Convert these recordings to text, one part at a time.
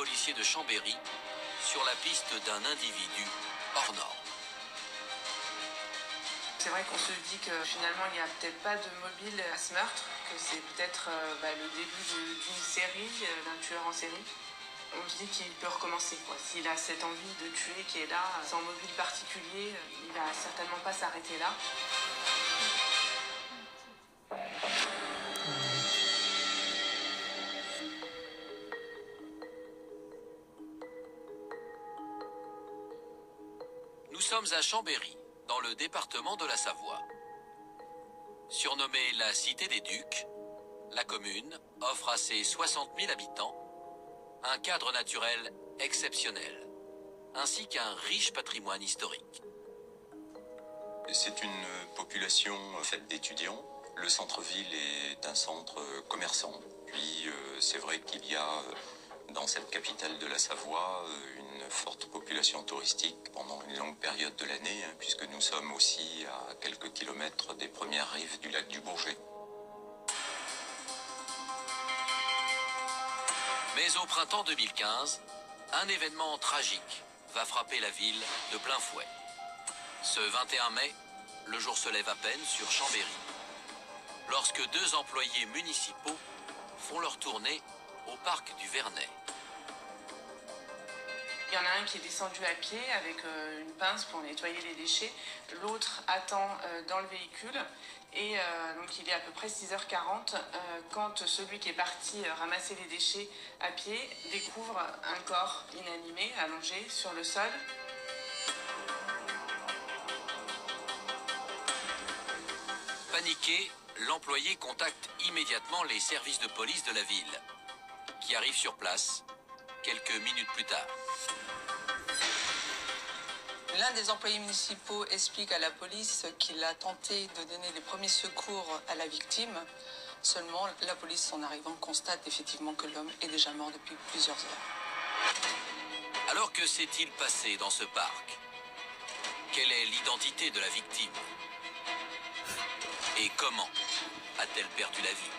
policiers de Chambéry sur la piste d'un individu hors norme. C'est vrai qu'on se dit que finalement il n'y a peut-être pas de mobile à ce meurtre, que c'est peut-être le début d'une série, d'un tueur en série. On se dit qu'il peut recommencer, quoi. S'il a cette envie de tuer qui est là, sans mobile particulier, il va certainement pas s'arrêter là. Nous sommes à Chambéry, dans le département de la Savoie. Surnommée la Cité des Ducs, la commune offre à ses 60 000 habitants un cadre naturel exceptionnel, ainsi qu'un riche patrimoine historique. C'est une population faite d'étudiants. Le centre-ville est un centre commerçant. Puis c'est vrai qu'il y a dans cette capitale de la Savoie une forte population touristique pendant une longue période de l'année, puisque nous sommes aussi à quelques kilomètres des premières rives du lac du Bourget. Mais au printemps 2015, un événement tragique va frapper la ville de plein fouet. Ce 21 mai, le jour se lève à peine sur Chambéry, lorsque deux employés municipaux font leur tournée au parc du Vernet. Il y en a un qui est descendu à pied avec une pince pour nettoyer les déchets. L'autre attend dans le véhicule. Et donc il est à peu près 6h40 quand celui qui est parti ramasser les déchets à pied découvre un corps inanimé allongé sur le sol. Paniqué, l'employé contacte immédiatement les services de police de la ville, qui arrivent sur place quelques minutes plus tard. L'un des employés municipaux explique à la police qu'il a tenté de donner les premiers secours à la victime. Seulement, la police, en arrivant, constate effectivement que l'homme est déjà mort depuis plusieurs heures. Alors que s'est-il passé dans ce parc? Quelle est l'identité de la victime? Et comment a-t-elle perdu la vie?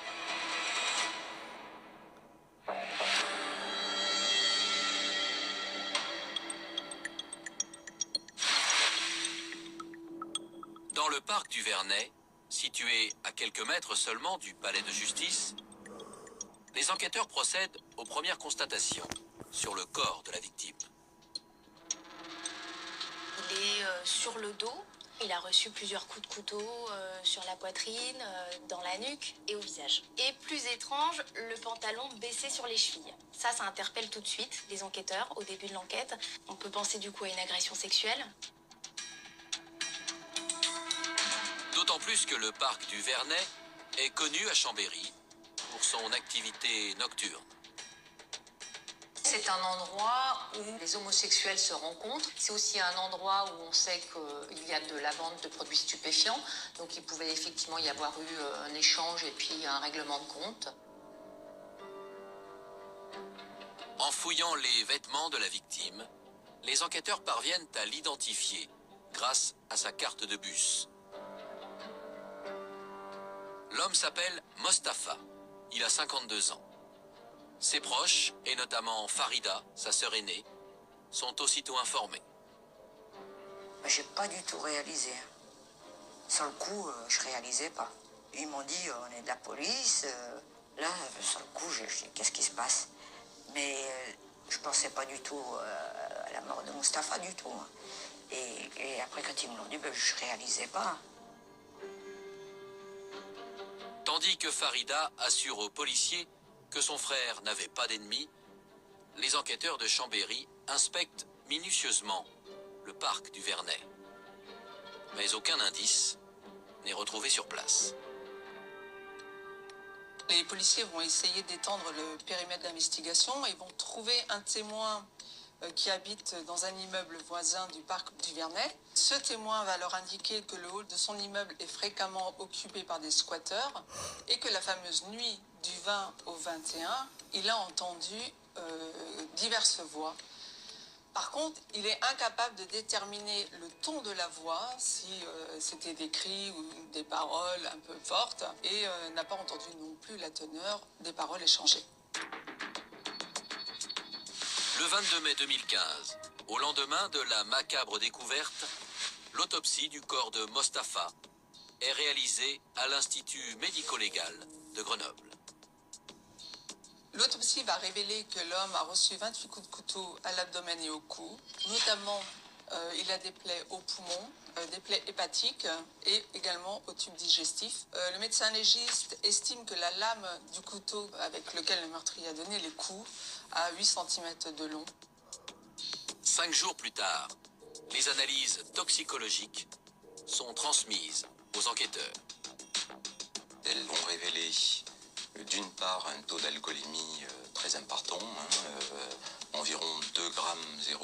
Dans le parc du Vernet, situé à quelques mètres seulement du palais de justice, les enquêteurs procèdent aux premières constatations sur le corps de la victime. Il est sur le dos. Il a reçu plusieurs coups de couteau sur la poitrine, dans la nuque et au visage. Et plus étrange, le pantalon baissé sur les chevilles. Ça interpelle tout de suite les enquêteurs au début de l'enquête. On peut penser du coup à une agression sexuelle. D'autant plus que le parc du Vernet est connu à Chambéry pour son activité nocturne. C'est un endroit où les homosexuels se rencontrent. C'est aussi un endroit où on sait qu'il y a de la vente de produits stupéfiants. Donc il pouvait effectivement y avoir eu un échange et puis un règlement de compte. En fouillant les vêtements de la victime, les enquêteurs parviennent à l'identifier grâce à sa carte de bus. L'homme s'appelle Mostafa. Il a 52 ans. Ses proches, et notamment Farida, sa sœur aînée, sont aussitôt informés. J'ai pas du tout réalisé. Sur le coup, je réalisais pas. Ils m'ont dit, on est de la police. Là, sur le coup, j'ai dit, qu'est-ce qui se passe? Mais je pensais pas du tout à la mort de Mostafa du tout. Et après, quand ils me l'ont dit, je réalisais pas. Tandis que Farida assure aux policiers que son frère n'avait pas d'ennemis, les enquêteurs de Chambéry inspectent minutieusement le parc du Vernet. Mais aucun indice n'est retrouvé sur place. Les policiers vont essayer d'étendre le périmètre d'investigation et vont trouver un témoin qui habite dans un immeuble voisin du parc du Vernet. Ce témoin va leur indiquer que le hall de son immeuble est fréquemment occupé par des squatteurs et que la fameuse nuit du 20 au 21, il a entendu diverses voix. Par contre, il est incapable de déterminer le ton de la voix, si c'était des cris ou des paroles un peu fortes, et n'a pas entendu non plus la teneur des paroles échangées. Le 22 mai 2015, au lendemain de la macabre découverte, l'autopsie du corps de Mostafa est réalisée à l'Institut médico-légal de Grenoble. L'autopsie va révéler que l'homme a reçu 28 coups de couteau à l'abdomen et au cou. Notamment, il a des plaies au poumon, des plaies hépatiques et également au tube digestif. Le médecin légiste estime que la lame du couteau avec lequel le meurtrier a donné les coups a 8 cm de long. 5 jours plus tard, les analyses toxicologiques sont transmises aux enquêteurs. Elles vont révéler d'une part un taux d'alcoolémie très important, environ 2,04 g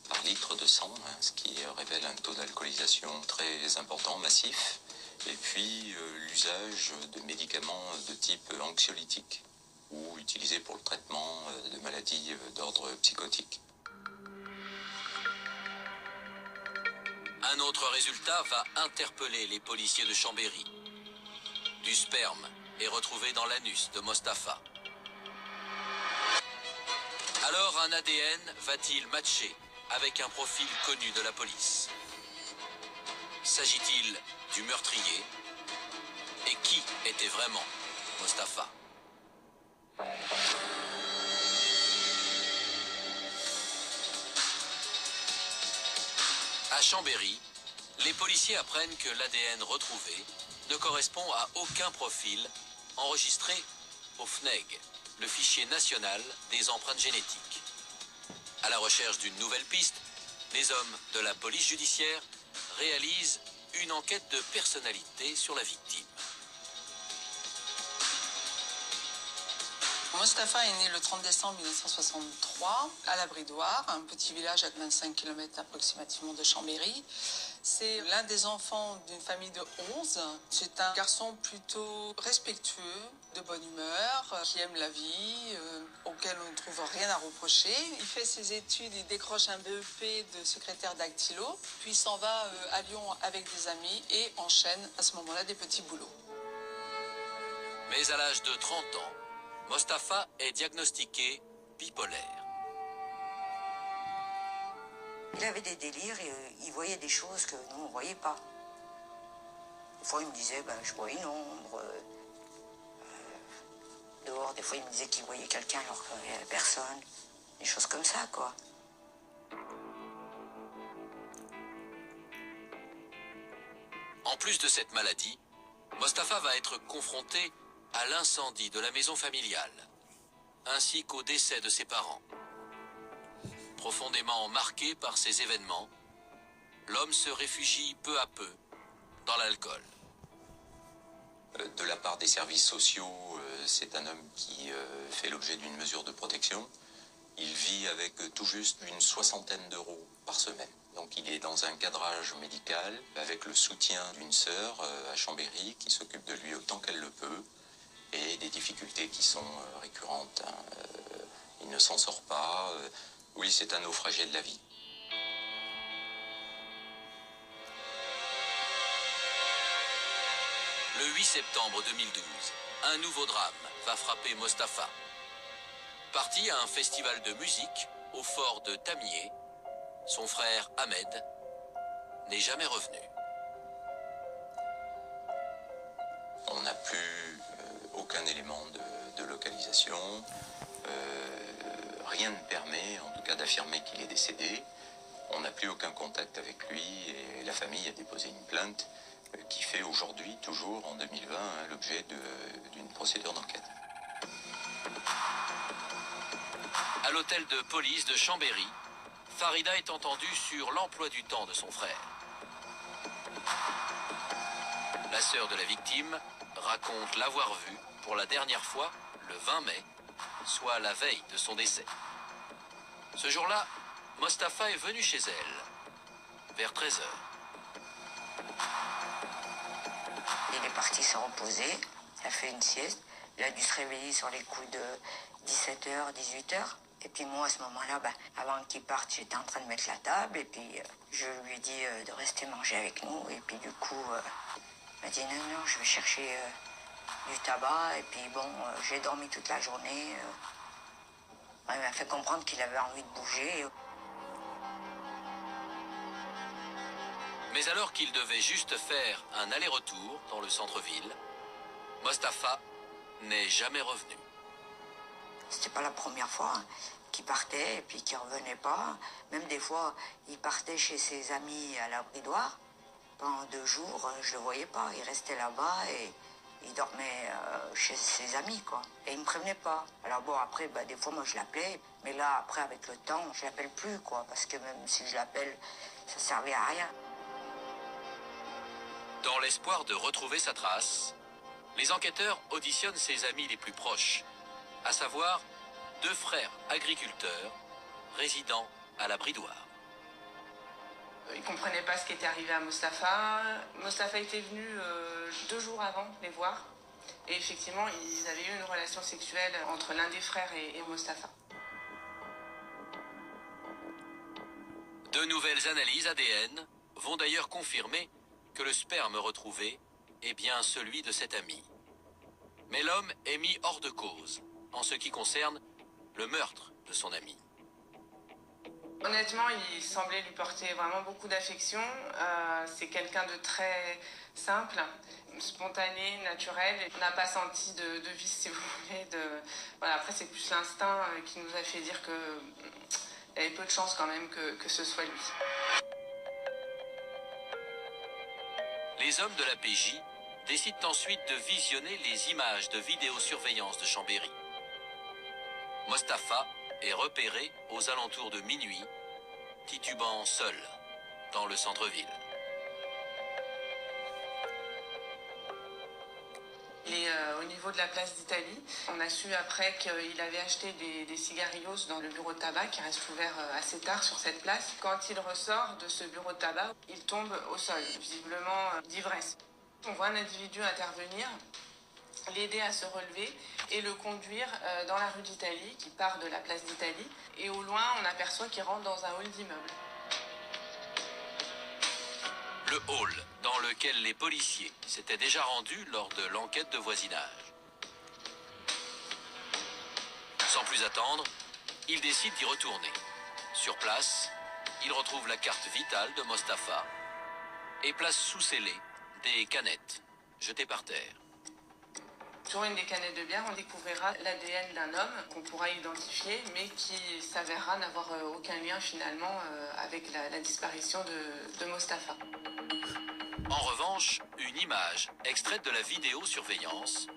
par litre de sang, ce qui révèle un taux d'alcoolisation très important, massif, et puis l'usage de médicaments de type anxiolytique ou utilisés pour le traitement de maladies d'ordre psychotique. Un autre résultat va interpeller les policiers de Chambéry. Du sperme est retrouvé dans l'anus de Mostafa. Alors un ADN va-t-il matcher avec un profil connu de la police? S'agit-il du meurtrier? Et qui était vraiment Mostafa? À Chambéry, les policiers apprennent que l'ADN retrouvé ne correspond à aucun profil enregistré au FNEG, le fichier national des empreintes génétiques. À la recherche d'une nouvelle piste, les hommes de la police judiciaire réalisent une enquête de personnalité sur la victime. Mostafa est né le 30 décembre 1963 à la Bridoire, un petit village à 25 km approximativement de Chambéry. C'est l'un des enfants d'une famille de 11. C'est un garçon plutôt respectueux, de bonne humeur, qui aime la vie, auquel on ne trouve rien à reprocher. Il fait ses études, il décroche un BEP de secrétaire dactylo, puis s'en va à Lyon avec des amis et enchaîne à ce moment-là des petits boulots. Mais à l'âge de 30 ans, Mostafa est diagnostiqué bipolaire. Il avait des délires et il voyait des choses que nous, on ne voyait pas. Des fois, il me disait, je vois une ombre. Dehors, des fois, il me disait qu'il voyait quelqu'un alors qu'il n'y avait personne. Des choses comme ça, quoi. En plus de cette maladie, Mostafa va être confronté à l'incendie de la maison familiale, ainsi qu'au décès de ses parents. Profondément marqué par ces événements, l'homme se réfugie peu à peu dans l'alcool. De la part des services sociaux, c'est un homme qui fait l'objet d'une mesure de protection. Il vit avec tout juste une 60aine d'euros par semaine. Donc il est dans un cadrage médical avec le soutien d'une sœur à Chambéry qui s'occupe de lui autant qu'elle le peut et des difficultés qui sont récurrentes. Il ne s'en sort pas. Oui, c'est un naufragé de la vie. Le 8 septembre 2012, un nouveau drame va frapper Mostafa. Parti à un festival de musique au fort de Tamier, son frère Ahmed n'est jamais revenu. On n'a plus aucun élément de localisation. Rien ne permet, en tout cas, d'affirmer qu'il est décédé. On n'a plus aucun contact avec lui et la famille a déposé une plainte qui fait aujourd'hui, toujours en 2020, l'objet d'une procédure d'enquête. À l'hôtel de police de Chambéry, Farida est entendue sur l'emploi du temps de son frère. La sœur de la victime raconte l'avoir vu pour la dernière fois le 20 mai, soit la veille de son décès. Ce jour-là, Mostafa est venu chez elle, vers 13h. Il est parti se reposer, il a fait une sieste, il a dû se réveiller sur les coups de 17h, 18h. Et puis moi, à ce moment-là, avant qu'il parte, j'étais en train de mettre la table. Et puis je lui ai dit de rester manger avec nous. Et puis du coup, il m'a dit non, je vais chercher du tabac. Et puis bon, j'ai dormi toute la journée. Il m'a fait comprendre qu'il avait envie de bouger. Mais alors qu'il devait juste faire un aller-retour dans le centre-ville, Mostapha n'est jamais revenu. C'était pas la première fois qu'il partait et puis qu'il revenait pas. Même des fois, il partait chez ses amis à la Bridoire. Pendant 2 jours, je le voyais pas. Il restait là-bas et il dormait chez ses amis, quoi. Et il me prévenait pas. Alors bon, après, des fois, moi, je l'appelais. Mais là, après, avec le temps, je l'appelle plus, quoi. Parce que même si je l'appelle, ça servait à rien. Dans l'espoir de retrouver sa trace, les enquêteurs auditionnent ses amis les plus proches, à savoir 2 frères agriculteurs résidant à la Bridoire. Ils ne comprenaient pas ce qui était arrivé à Mostapha. Mostapha était venu 2 jours avant les voir. Et effectivement, ils avaient eu une relation sexuelle entre l'un des frères et Mostapha. De nouvelles analyses ADN vont d'ailleurs confirmer que le sperme retrouvé est bien celui de cet ami. Mais l'homme est mis hors de cause en ce qui concerne le meurtre de son ami. Honnêtement, il semblait lui porter vraiment beaucoup d'affection. C'est quelqu'un de très simple, spontané, naturel. On n'a pas senti de vice, si vous voulez. Voilà, après, c'est plus l'instinct qui nous a fait dire qu'il y avait peu de chances quand même que ce soit lui. Les hommes de la PJ décident ensuite de visionner les images de vidéosurveillance de Chambéry. Mostapha est repéré aux alentours de minuit, titubant seul dans le centre-ville. Il est au niveau de la place d'Italie. On a su après qu'il avait acheté des cigarillos dans le bureau de tabac qui reste ouvert assez tard sur cette place. Quand il ressort de ce bureau de tabac, il tombe au sol, visiblement d'ivresse. On voit un individu intervenir, l'aider à se relever et le conduire dans la rue d'Italie, qui part de la place d'Italie. Et au loin, on aperçoit qu'il rentre dans un hall d'immeuble. Le hall dans lequel les policiers s'étaient déjà rendus lors de l'enquête de voisinage. Sans plus attendre, ils décident d'y retourner. Sur place, ils retrouvent la carte vitale de Mostapha et placent sous scellé des canettes jetées par terre. Sur une des canettes de bière, on découvrira l'ADN d'un homme qu'on pourra identifier, mais qui s'avérera n'avoir aucun lien finalement avec la disparition de Mostapha. En revanche, une image extraite de la vidéosurveillance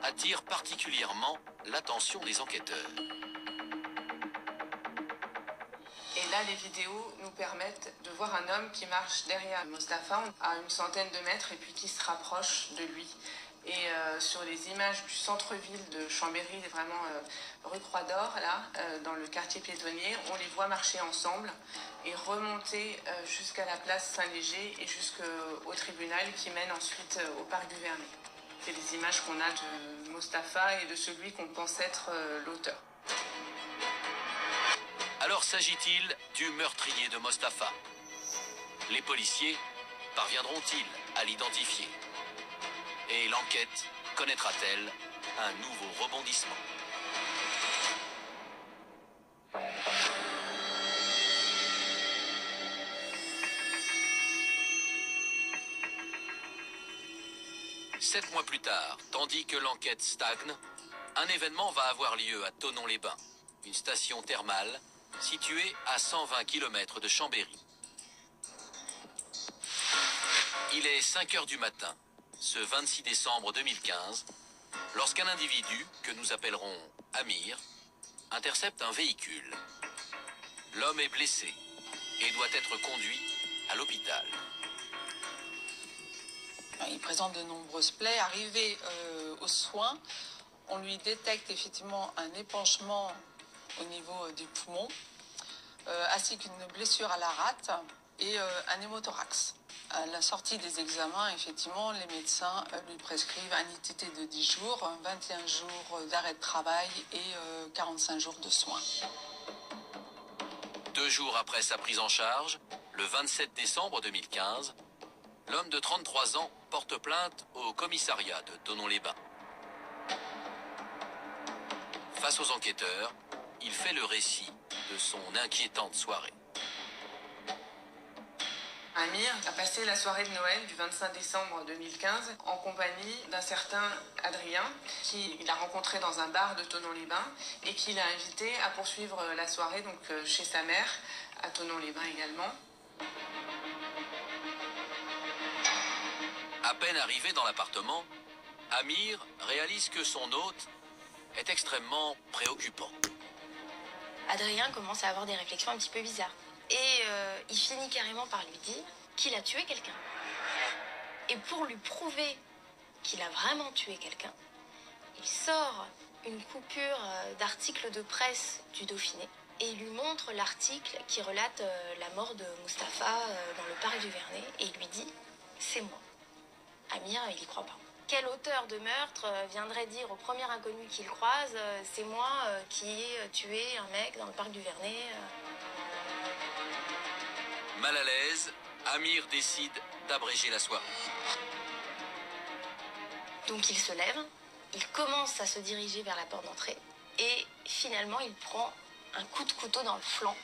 attire particulièrement l'attention des enquêteurs. Et là, les vidéos nous permettent de voir un homme qui marche derrière Mostapha à une centaine de mètres et puis qui se rapproche de lui. Et sur les images du centre-ville de Chambéry, vraiment rue Croix d'Or, là, dans le quartier piétonnier, on les voit marcher ensemble et remonter jusqu'à la place Saint-Léger et jusqu'au tribunal qui mène ensuite au parc du Vernet. C'est les images qu'on a de Mostapha et de celui qu'on pense être l'auteur. Alors s'agit-il du meurtrier de Mostapha? Les policiers parviendront-ils à l'identifier? Et l'enquête connaîtra-t-elle un nouveau rebondissement? Sept mois plus tard, tandis que l'enquête stagne, un événement va avoir lieu à Thonon-les-Bains, une station thermale située à 120 km de Chambéry. Il est 5 heures du matin, ce 26 décembre 2015, lorsqu'un individu, que nous appellerons Amir, intercepte un véhicule. L'homme est blessé et doit être conduit à l'hôpital. Il présente de nombreuses plaies. Arrivé aux soins, on lui détecte effectivement un épanchement au niveau du poumon, ainsi qu'une blessure à la rate et un hémothorax. À la sortie des examens, effectivement, les médecins lui prescrivent un ITT de 10 jours, 21 jours d'arrêt de travail et 45 jours de soins. 2 jours après sa prise en charge, le 27 décembre 2015, l'homme de 33 ans porte plainte au commissariat de Thonon-les-Bains. Face aux enquêteurs, il fait le récit de son inquiétante soirée. Amir a passé la soirée de Noël du 25 décembre 2015 en compagnie d'un certain Adrien qu'il a rencontré dans un bar de Thonon-les-Bains et qui l'a invité à poursuivre la soirée donc, chez sa mère à Thonon-les-Bains également. À peine arrivé dans l'appartement, Amir réalise que son hôte est extrêmement préoccupant. Adrien commence à avoir des réflexions un petit peu bizarres. Et il finit carrément par lui dire qu'il a tué quelqu'un. Et pour lui prouver qu'il a vraiment tué quelqu'un, il sort une coupure d'article de presse du Dauphiné et il lui montre l'article qui relate la mort de Mustapha dans le parc du Vernet et il lui dit « c'est moi ». Amir, il y croit pas. Quel auteur de meurtre viendrait dire au premier inconnu qu'il croise « c'est moi qui ai tué un mec dans le parc du Vernet ». Mal à l'aise, Amir décide d'abréger la soirée. Donc il se lève, il commence à se diriger vers la porte d'entrée et finalement il prend un coup de couteau dans le flanc.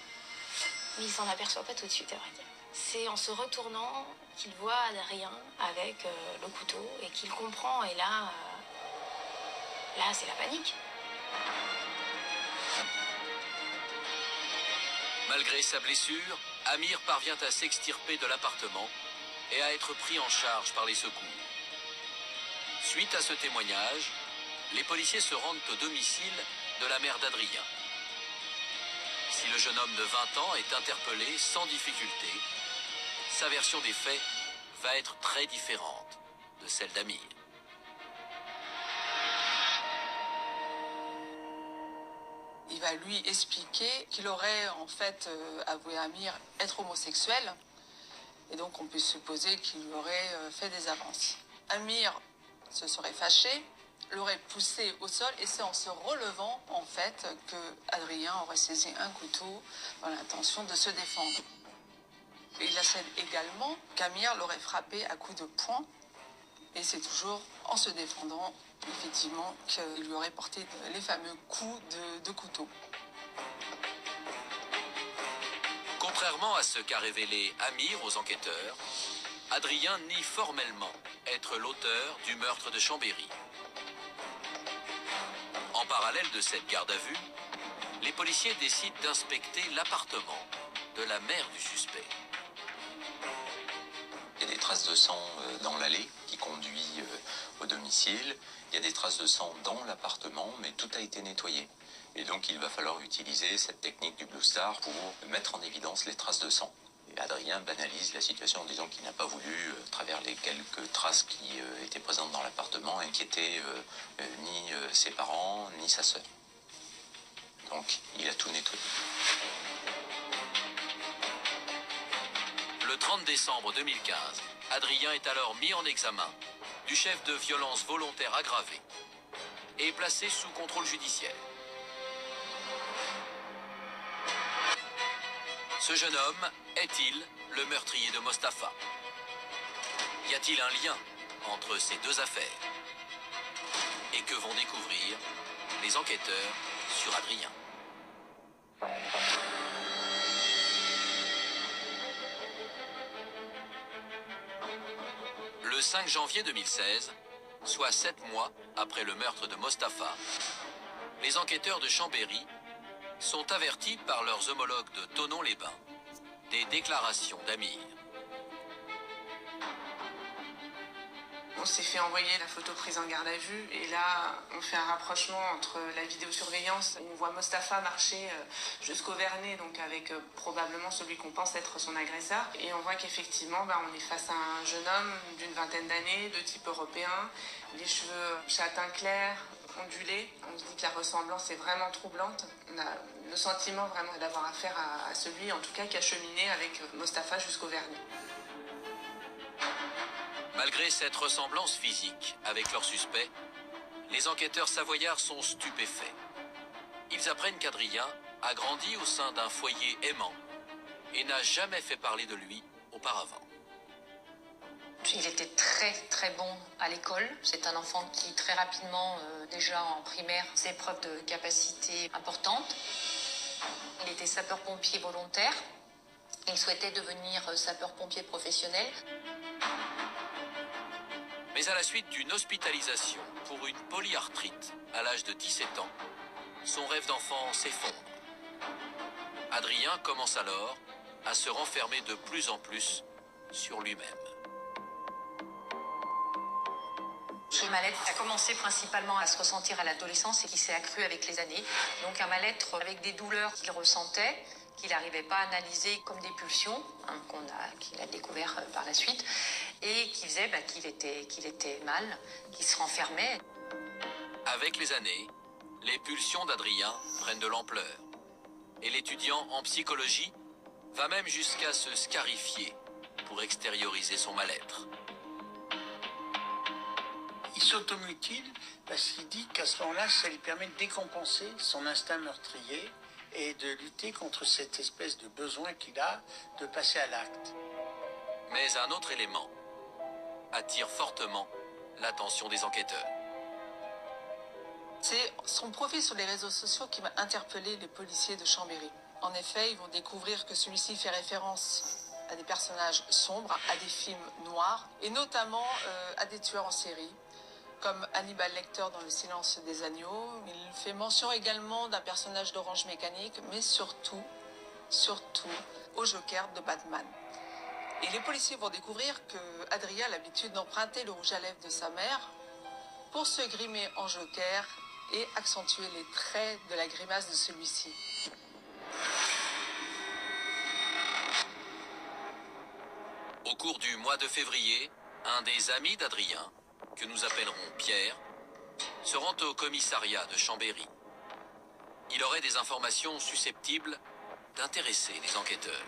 Mais il s'en aperçoit pas tout de suite, à vrai dire. C'est en se retournant qu'il voit Adrien avec le couteau et qu'il comprend. Et là c'est la panique. Malgré sa blessure, Amir parvient à s'extirper de l'appartement et à être pris en charge par les secours. Suite à ce témoignage, les policiers se rendent au domicile de la mère d'Adrien. Si le jeune homme de 20 ans est interpellé sans difficulté, sa version des faits va être très différente de celle d'Amir. Il va lui expliquer qu'il aurait en fait avoué à Amir être homosexuel. Et donc on peut supposer qu'il lui aurait fait des avances. Amir se serait fâché, l'aurait poussé au sol et c'est en se relevant en fait que Adrien aurait saisi un couteau dans l'intention de se défendre. Et il assène également qu'Amir l'aurait frappé à coups de poing et c'est toujours en se défendant effectivement qu'il lui aurait porté les fameux coups de couteau. Contrairement à ce qu'a révélé Amir aux enquêteurs, Adrien nie formellement être l'auteur du meurtre de Chambéry. En parallèle de cette garde à vue, les policiers décident d'inspecter l'appartement de la mère du suspect. Il y a des traces de sang dans l'allée qui conduit au domicile. Il y a des traces de sang dans l'appartement, mais tout a été nettoyé. Et donc il va falloir utiliser cette technique du Blue Star pour mettre en évidence les traces de sang. Et Adrien banalise la situation en disant qu'il n'a pas voulu, à travers les quelques traces qui étaient présentes dans l'appartement, inquiéter ni ses parents, ni sa sœur. Donc il a tout nettoyé. Le 30 décembre 2015, Adrien est alors mis en examen du chef de violence volontaire aggravée et placé sous contrôle judiciaire. Ce jeune homme est-il le meurtrier de Mustapha? Y a-t-il un lien entre ces deux affaires? Et que vont découvrir les enquêteurs sur Adrien? Le 5 janvier 2016, soit 7 mois après le meurtre de Mustapha, les enquêteurs de Chambéry sont avertis par leurs homologues de Thonon-les-Bains des déclarations d'Amir. On s'est fait envoyer la photo prise en garde à vue et là on fait un rapprochement entre la vidéosurveillance où on voit Mustapha marcher jusqu'au Vernet, donc avec probablement celui qu'on pense être son agresseur, et on voit qu'effectivement on est face à un jeune homme d'une vingtaine d'années, de type européen, les cheveux châtain clair, ondulés. On se dit que la ressemblance est vraiment troublante. On a le sentiment vraiment d'avoir affaire à celui en tout cas qui a cheminé avec Mustapha jusqu'au Vernet. Malgré cette ressemblance physique avec leur suspect, les enquêteurs savoyards sont stupéfaits. Ils apprennent qu'Adrien a grandi au sein d'un foyer aimant et n'a jamais fait parler de lui auparavant. Il était très très bon à l'école. C'est un enfant qui très rapidement, déjà en primaire, faisait preuve de capacité importante. Il était sapeur-pompier volontaire. Il souhaitait devenir sapeur-pompier professionnel. Mais à la suite d'une hospitalisation pour une polyarthrite à l'âge de 17 ans, son rêve d'enfant s'effondre. Adrien commence alors à se renfermer de plus en plus sur lui-même. Ce mal-être a commencé principalement à se ressentir à l'adolescence et qui s'est accru avec les années. Donc un mal-être avec des douleurs qu'il ressentait, qu'il n'arrivait pas à analyser comme des pulsions, hein, qu'il a découvert par la suite, et qui faisait qu'il était mal, qu'il se renfermait. Avec les années, les pulsions d'Adrien prennent de l'ampleur. Et l'étudiant en psychologie va même jusqu'à se scarifier pour extérioriser son mal-être. Il s'automutile parce qu'il dit qu'à ce moment-là, ça lui permet de décompenser son instinct meurtrier et de lutter contre cette espèce de besoin qu'il a de passer à l'acte. Mais un autre élément attire fortement l'attention des enquêteurs. C'est son profil sur les réseaux sociaux qui va interpeller les policiers de Chambéry. En effet, ils vont découvrir que celui-ci fait référence à des personnages sombres, à des films noirs, et notamment à des tueurs en série, comme Hannibal Lecter dans Le Silence des agneaux. Il fait mention également d'un personnage d'Orange Mécanique, mais surtout au Joker de Batman. Et les policiers vont découvrir que Adrien a l'habitude d'emprunter le rouge à lèvres de sa mère pour se grimer en Joker et accentuer les traits de la grimace de celui-ci. Au cours du mois de février, un des amis d'Adrien, que nous appellerons Pierre, se rend au commissariat de Chambéry. Il aurait des informations susceptibles d'intéresser les enquêteurs.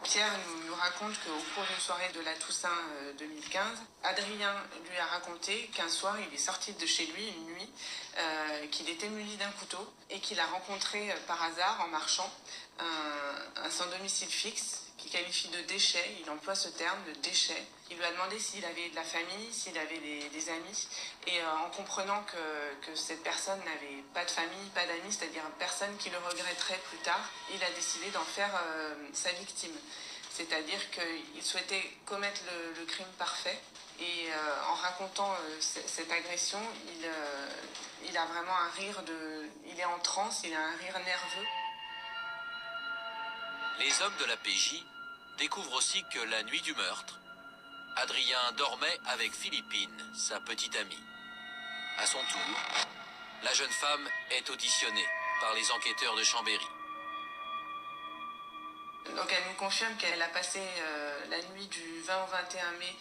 Pierre nous raconte qu'au cours d'une soirée de la Toussaint 2015, Adrien lui a raconté qu'un soir, il est sorti de chez lui une nuit, qu'il était muni d'un couteau et qu'il a rencontré par hasard, en marchant, un sans domicile fixe qui qualifie de déchet, il emploie ce terme de déchet. Il lui a demandé s'il avait de la famille, s'il avait des amis, et en comprenant que cette personne n'avait pas de famille, pas d'amis, c'est-à-dire personne qui le regretterait plus tard, il a décidé d'en faire sa victime. C'est-à-dire qu'il souhaitait commettre le crime parfait, et en racontant cette agression, il a vraiment un rire il est en transe, il a un rire nerveux. Les hommes de la PJ découvrent aussi que la nuit du meurtre, Adrien dormait avec Philippine, sa petite amie. À son tour, la jeune femme est auditionnée par les enquêteurs de Chambéry. Donc elle nous confirme qu'elle a passé la nuit du 20 au 21 mai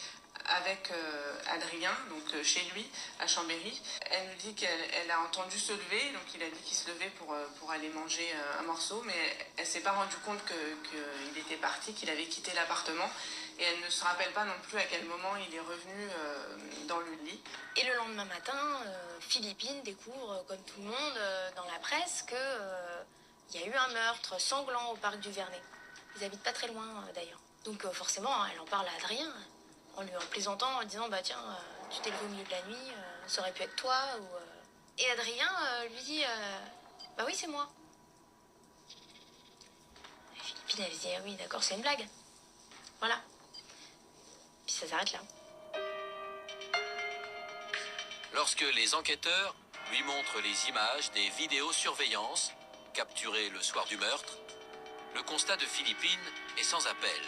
avec Adrien, donc chez lui, à Chambéry. Elle nous dit qu'elle a entendu se lever, donc il a dit qu'il se levait pour aller manger un morceau, mais elle ne s'est pas rendue compte qu'il était parti, qu'il avait quitté l'appartement. Et elle ne se rappelle pas non plus à quel moment il est revenu dans le lit. Et le lendemain matin, Philippine découvre, comme tout le monde, dans la presse, qu'il y a eu un meurtre sanglant au parc du Vernet. Ils habitent pas très loin, d'ailleurs. Donc forcément, elle en parle à Adrien, en lui en plaisantant, en lui disant « Bah tiens, tu t'es levé au milieu de la nuit, ça aurait pu être toi. » Et Adrien lui dit « Bah oui, c'est moi. » Et Philippine, elle dit « Ah oui, d'accord, c'est une blague. » Voilà. Puis ça s'arrête là. Lorsque les enquêteurs lui montrent les images des vidéosurveillances capturées le soir du meurtre, le constat de Philippine est sans appel.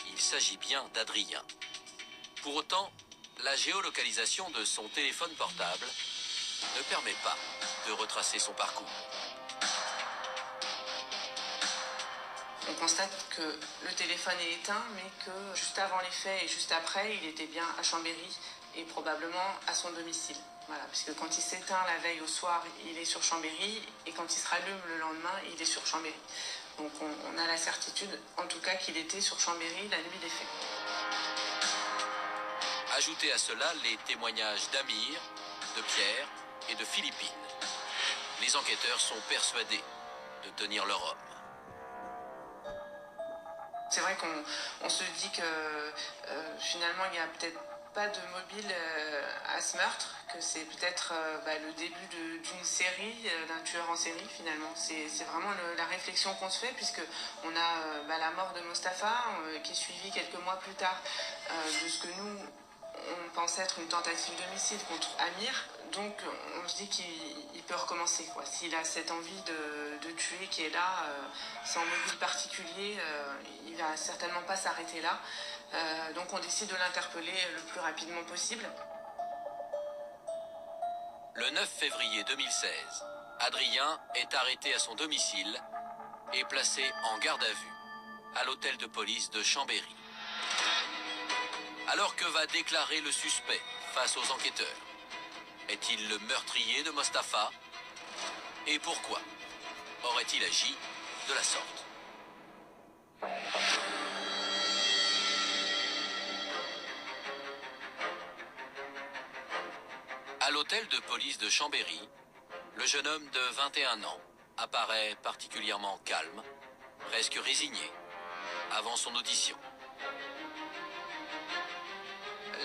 Il s'agit bien d'Adrien. Pour autant, la géolocalisation de son téléphone portable ne permet pas de retracer son parcours. On constate que le téléphone est éteint, mais que juste avant les faits et juste après, il était bien à Chambéry et probablement à son domicile. Voilà, puisque quand il s'éteint la veille au soir, il est sur Chambéry, et quand il se rallume le lendemain, il est sur Chambéry. Donc on a la certitude, en tout cas, qu'il était sur Chambéry la nuit des faits. Ajoutez à cela les témoignages d'Amir, de Pierre et de Philippine. Les enquêteurs sont persuadés de tenir leur homme. C'est vrai qu'on se dit que finalement il n'y a peut-être pas de mobile à ce meurtre, que c'est peut-être le début d'une série, d'un tueur en série finalement. C'est vraiment la réflexion qu'on se fait, puisque on a la mort de Mustapha qui est suivie quelques mois plus tard de ce que nous on pense être une tentative d'homicide contre Amir. Donc on se dit qu'il peut recommencer, quoi. S'il a cette envie de tuer qui est là, sans mobile particulier, il va certainement pas s'arrêter là. Donc on décide de l'interpeller le plus rapidement possible. Le 9 février 2016, Adrien est arrêté à son domicile et placé en garde à vue à l'hôtel de police de Chambéry. Alors que va déclarer le suspect face aux enquêteurs? Est-il le meurtrier de Mustapha? Et pourquoi aurait-il agi de la sorte? À l'hôtel de police de Chambéry, le jeune homme de 21 ans apparaît particulièrement calme, presque résigné, avant son audition.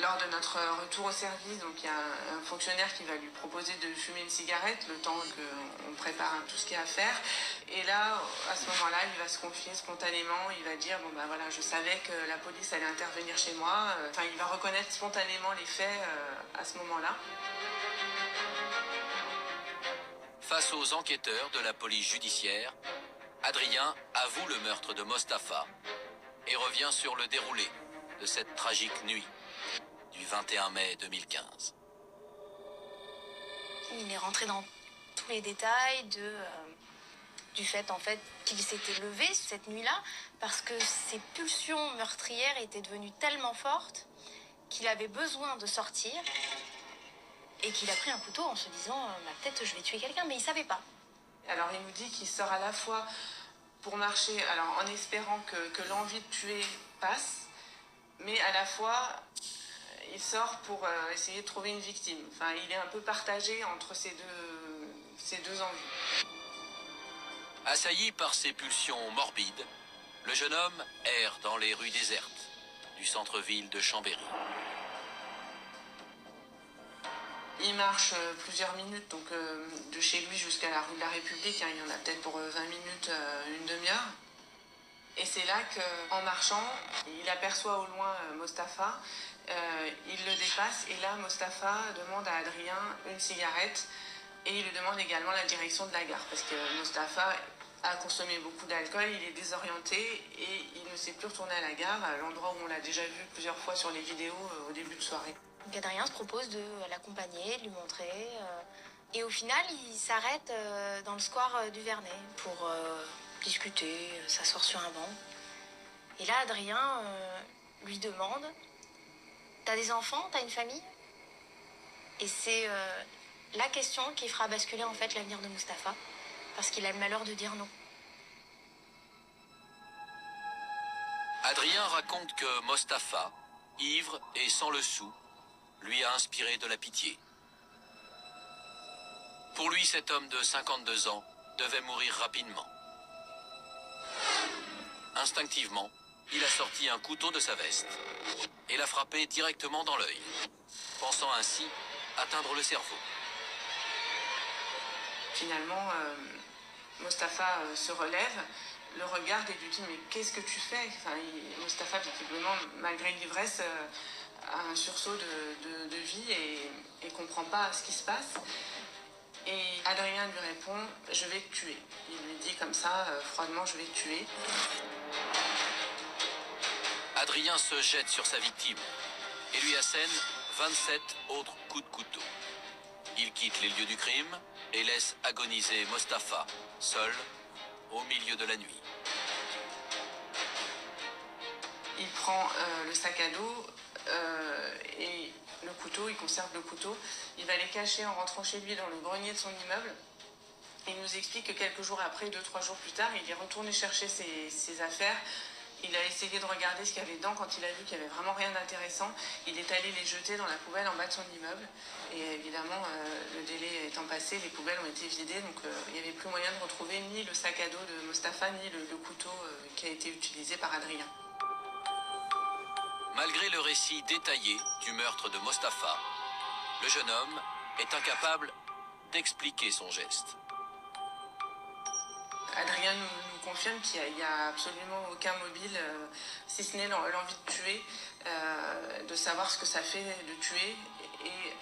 Lors de notre retour au service, donc il y a un fonctionnaire qui va lui proposer de fumer une cigarette le temps qu'on prépare tout ce qu'il y a à faire. Et là, à ce moment-là, il va se confier spontanément, il va dire voilà, je savais que la police allait intervenir chez moi. Enfin, il va reconnaître spontanément les faits à ce moment-là. Face aux enquêteurs de la police judiciaire, Adrien avoue le meurtre de Mustapha et revient sur le déroulé de cette tragique nuit du 21 mai 2015. Il est rentré dans tous les détails du fait en fait qu'il s'était levé cette nuit-là parce que ses pulsions meurtrières étaient devenues tellement fortes qu'il avait besoin de sortir et qu'il a pris un couteau en se disant peut-être je vais tuer quelqu'un, mais il savait pas. Alors il nous dit qu'il sort à la fois pour marcher, alors en espérant que l'envie de tuer passe, mais à la fois il sort pour essayer de trouver une victime. Enfin, il est un peu partagé entre ces deux envies. Assailli par ses pulsions morbides, le jeune homme erre dans les rues désertes du centre-ville de Chambéry. Il marche plusieurs minutes, donc de chez lui jusqu'à la rue de la République. Il y en a peut-être pour 20 minutes, une demi-heure. Et c'est là qu'en marchant, il aperçoit au loin Mustapha. Il le dépasse et là, Mustapha demande à Adrien une cigarette et il lui demande également la direction de la gare parce que Mustapha a consommé beaucoup d'alcool, il est désorienté et il ne sait plus retourner à la gare, à l'endroit où on l'a déjà vu plusieurs fois sur les vidéos au début de soirée. Donc Adrien se propose de l'accompagner, de lui montrer. Et au final, il s'arrête dans le square du Vernet pour discuter, s'asseoir sur un banc. Et là, Adrien lui demande « T'as des enfants? T'as une famille ?» Et c'est la question qui fera basculer en fait l'avenir de Mustapha, parce qu'il a le malheur de dire non. Adrien raconte que Mustapha, ivre et sans le sou, lui a inspiré de la pitié. Pour lui, cet homme de 52 ans devait mourir rapidement. Instinctivement, il a sorti un couteau de sa veste et l'a frappé directement dans l'œil, pensant ainsi atteindre le cerveau. Finalement, Mustapha se relève, le regarde et lui dit « Mais qu'est-ce que tu fais ?» Enfin, Mustapha, visiblement, malgré l'ivresse, a un sursaut de vie et comprend pas ce qui se passe. Et Adrien lui répond « Je vais te tuer ». Il lui dit comme ça, froidement « Je vais te tuer ». Adrien se jette sur sa victime et lui assène 27 autres coups de couteau. Il quitte les lieux du crime et laisse agoniser Mustapha, seul, au milieu de la nuit. Il prend le sac à dos et le couteau, il conserve le couteau. Il va les cacher en rentrant chez lui dans le grenier de son immeuble. Et il nous explique que quelques jours après, 2-3 jours plus tard, il est retourné chercher ses affaires. Il a essayé de regarder ce qu'il y avait dedans. Quand il a vu qu'il n'y avait vraiment rien d'intéressant, il est allé les jeter dans la poubelle en bas de son immeuble. Et évidemment, le délai étant passé, les poubelles ont été vidées. Donc il n'y avait plus moyen de retrouver ni le sac à dos de Mustapha, ni le couteau qui a été utilisé par Adrien. Malgré le récit détaillé du meurtre de Mustapha, le jeune homme est incapable d'expliquer son geste. Adrien nous confirme qu'il n'y a absolument aucun mobile, si ce n'est l'envie de tuer, de savoir ce que ça fait de tuer et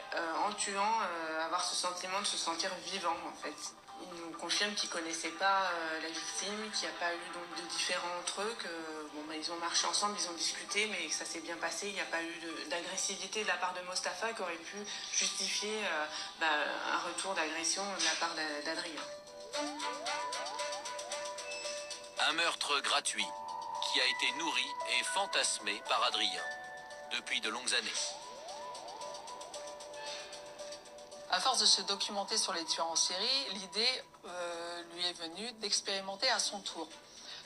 en tuant, avoir ce sentiment de se sentir vivant en fait. Il nous confirme qu'il ne connaissait pas la victime, qu'il n'y a pas eu donc, de différends entre eux, ils ont marché ensemble, ils ont discuté, mais que ça s'est bien passé. Il n'y a pas eu d'agressivité de la part de Mustapha qui aurait pu justifier un retour d'agression de la part d'Adrien. Un meurtre gratuit qui a été nourri et fantasmé par Adrien depuis de longues années. À force de se documenter sur les tueurs en série, l'idée lui est venue d'expérimenter à son tour.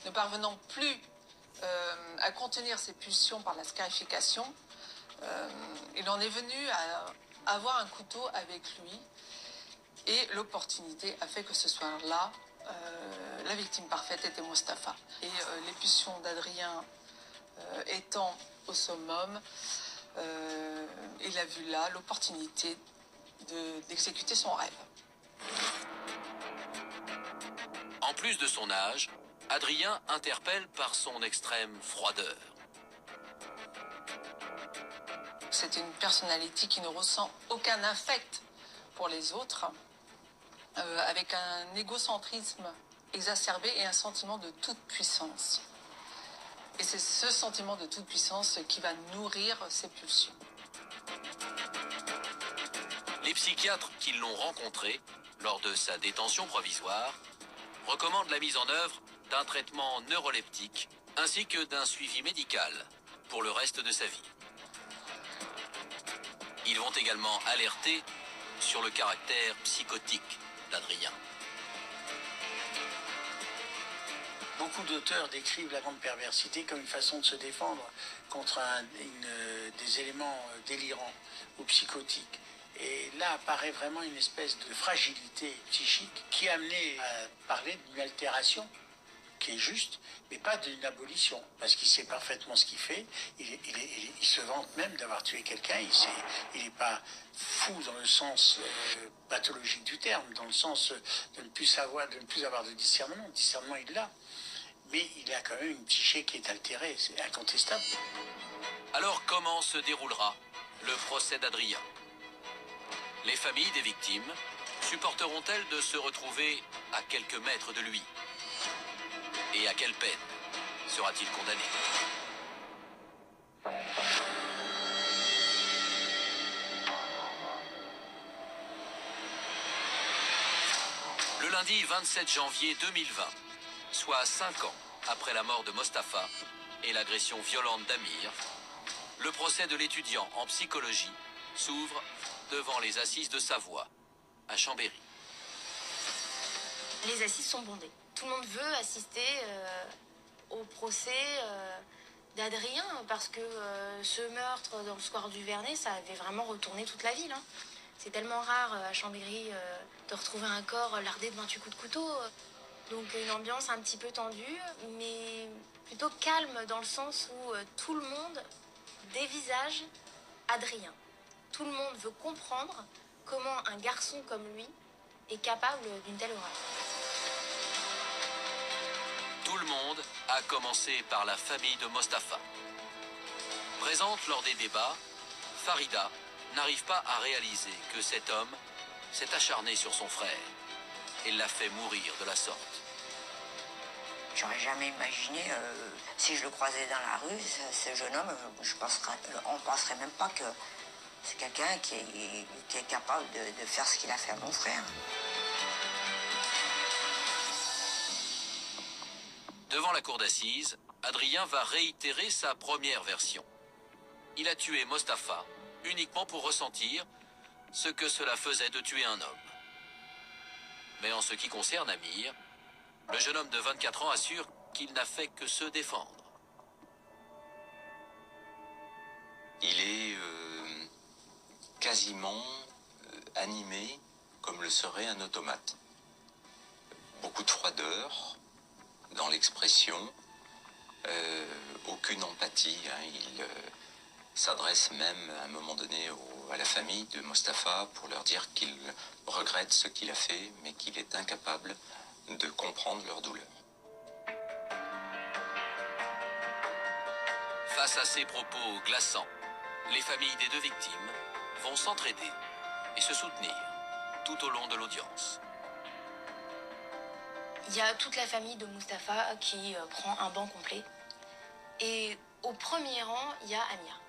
Ne parvenant plus à contenir ses pulsions par la scarification, il en est venu à avoir un couteau avec lui et l'opportunité a fait que ce soir-là, la victime parfaite était Mustapha. Et les pulsions d'Adrien étant au summum, il a vu là l'opportunité d'exécuter son rêve. En plus de son âge, Adrien interpelle par son extrême froideur. C'est une personnalité qui ne ressent aucun affect pour les autres, avec un égocentrisme exacerbé et un sentiment de toute puissance. Et c'est ce sentiment de toute puissance qui va nourrir ses pulsions. Les psychiatres qui l'ont rencontré lors de sa détention provisoire recommandent la mise en œuvre d'un traitement neuroleptique ainsi que d'un suivi médical pour le reste de sa vie. Ils vont également alerter sur le caractère psychotique d'Adrien. Beaucoup d'auteurs décrivent la grande perversité comme une façon de se défendre contre des éléments délirants ou psychotiques. Et là apparaît vraiment une espèce de fragilité psychique qui est amenée à parler d'une altération qui est juste, mais pas d'une abolition, parce qu'il sait parfaitement ce qu'il fait. Il se vante même d'avoir tué quelqu'un. Il n'est pas fou dans le sens pathologique du terme, dans le sens de ne plus avoir de discernement. Le discernement, il l'a. Mais il a quand même une psyché qui est altérée, c'est incontestable. Alors comment se déroulera le procès d'Adrien? Les familles des victimes supporteront-elles de se retrouver à quelques mètres de lui? Et à quelle peine sera-t-il condamné? Le lundi 27 janvier 2020, soit 5 ans après la mort de Mustapha et l'agression violente d'Amir, le procès de l'étudiant en psychologie s'ouvre devant les assises de Savoie, à Chambéry. Les assises sont bondées. Tout le monde veut assister au procès d'Adrien parce que ce meurtre dans le square du Vernet, ça avait vraiment retourné toute la ville. Hein. C'est tellement rare à Chambéry de retrouver un corps lardé de 28 coups de couteau. Donc une ambiance un petit peu tendue, mais plutôt calme dans le sens où tout le monde dévisage Adrien. Tout le monde veut comprendre comment un garçon comme lui est capable d'une telle horreur. Tout le monde, à commencer par la famille de Mustapha. Présente lors des débats, Farida n'arrive pas à réaliser que cet homme s'est acharné sur son frère et l'a fait mourir de la sorte. J'aurais jamais imaginé, si je le croisais dans la rue, ce jeune homme, on ne penserait même pas que c'est quelqu'un qui est capable de faire ce qu'il a fait à mon frère. Devant la cour d'assises, Adrien va réitérer sa première version. Il a tué Mustapha uniquement pour ressentir ce que cela faisait de tuer un homme. Mais en ce qui concerne Amir, le jeune homme de 24 ans assure qu'il n'a fait que se défendre. Il est quasiment animé comme le serait un automate. Beaucoup de froideur dans l'expression, aucune empathie. Il s'adresse même à un moment donné à la famille de Mustapha pour leur dire qu'il regrette ce qu'il a fait, mais qu'il est incapable de comprendre leur douleur. Face à ces propos glaçants, les familles des deux victimes vont s'entraider et se soutenir tout au long de l'audience. Il y a toute la famille de Mustapha qui prend un banc complet. Et au premier rang, il y a Amir.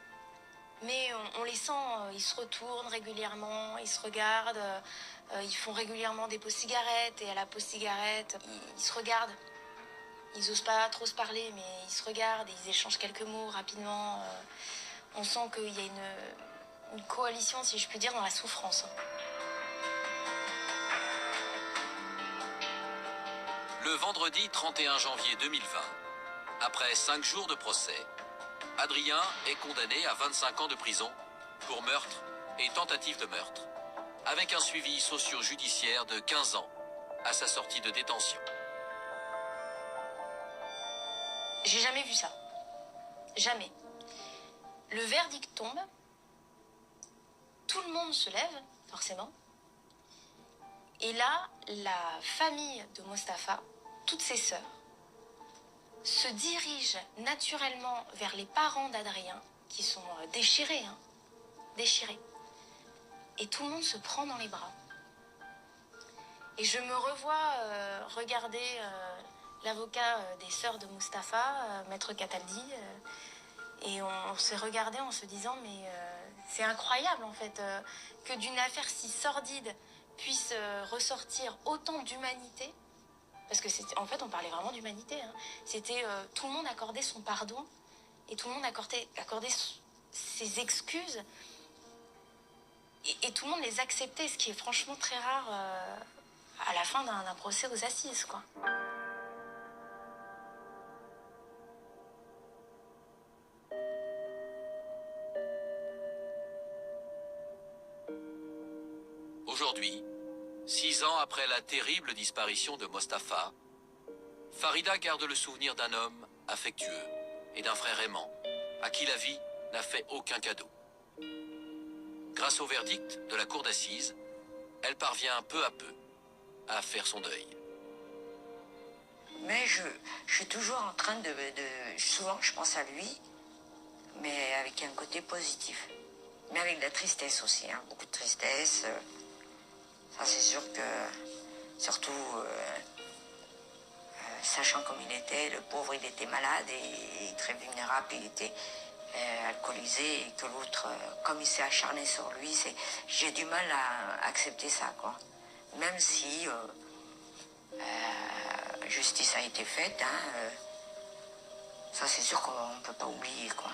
Mais on les sent, ils se retournent régulièrement, ils se regardent, ils font régulièrement des pauses cigarettes. Et à la pause cigarette, ils se regardent. Ils n'osent pas trop se parler, mais ils se regardent et ils échangent quelques mots rapidement. On sent qu'il y a une coalition, si je puis dire, dans la souffrance. Le vendredi 31 janvier 2020, après 5 jours de procès, Adrien est condamné à 25 ans de prison pour meurtre et tentative de meurtre, avec un suivi socio-judiciaire de 15 ans à sa sortie de détention. J'ai jamais vu ça. Jamais. Le verdict tombe, tout le monde se lève, forcément. Et là, la famille de Mustapha, toutes ses sœurs, se dirigent naturellement vers les parents d'Adrien, qui sont déchirés, déchirés. Et tout le monde se prend dans les bras. Et je me revois regarder l'avocat des sœurs de Mustapha, Maître Cataldi, et on s'est regardé en se disant mais c'est incroyable en fait que d'une affaire si sordide puisse ressortir autant d'humanité, parce que en fait on parlait vraiment d'humanité, c'était tout le monde accordait son pardon et tout le monde accordait ses excuses et tout le monde les acceptait, ce qui est franchement très rare à la fin d'un procès aux assises, quoi. Aujourd'hui, 6 ans après la terrible disparition de Mustapha, Farida garde le souvenir d'un homme affectueux et d'un frère aimant, à qui la vie n'a fait aucun cadeau. Grâce au verdict de la cour d'assises, elle parvient peu à peu à faire son deuil. Mais je suis toujours en train souvent je pense à lui, mais avec un côté positif. Mais avec de la tristesse aussi, beaucoup de tristesse. Ça c'est sûr que, surtout, sachant comme il était, le pauvre il était malade et très vulnérable, il était alcoolisé, et que l'autre, comme il s'est acharné sur lui, j'ai du mal à accepter ça, quoi. Même si justice a été faite, ça c'est sûr qu'on ne peut pas oublier, quoi.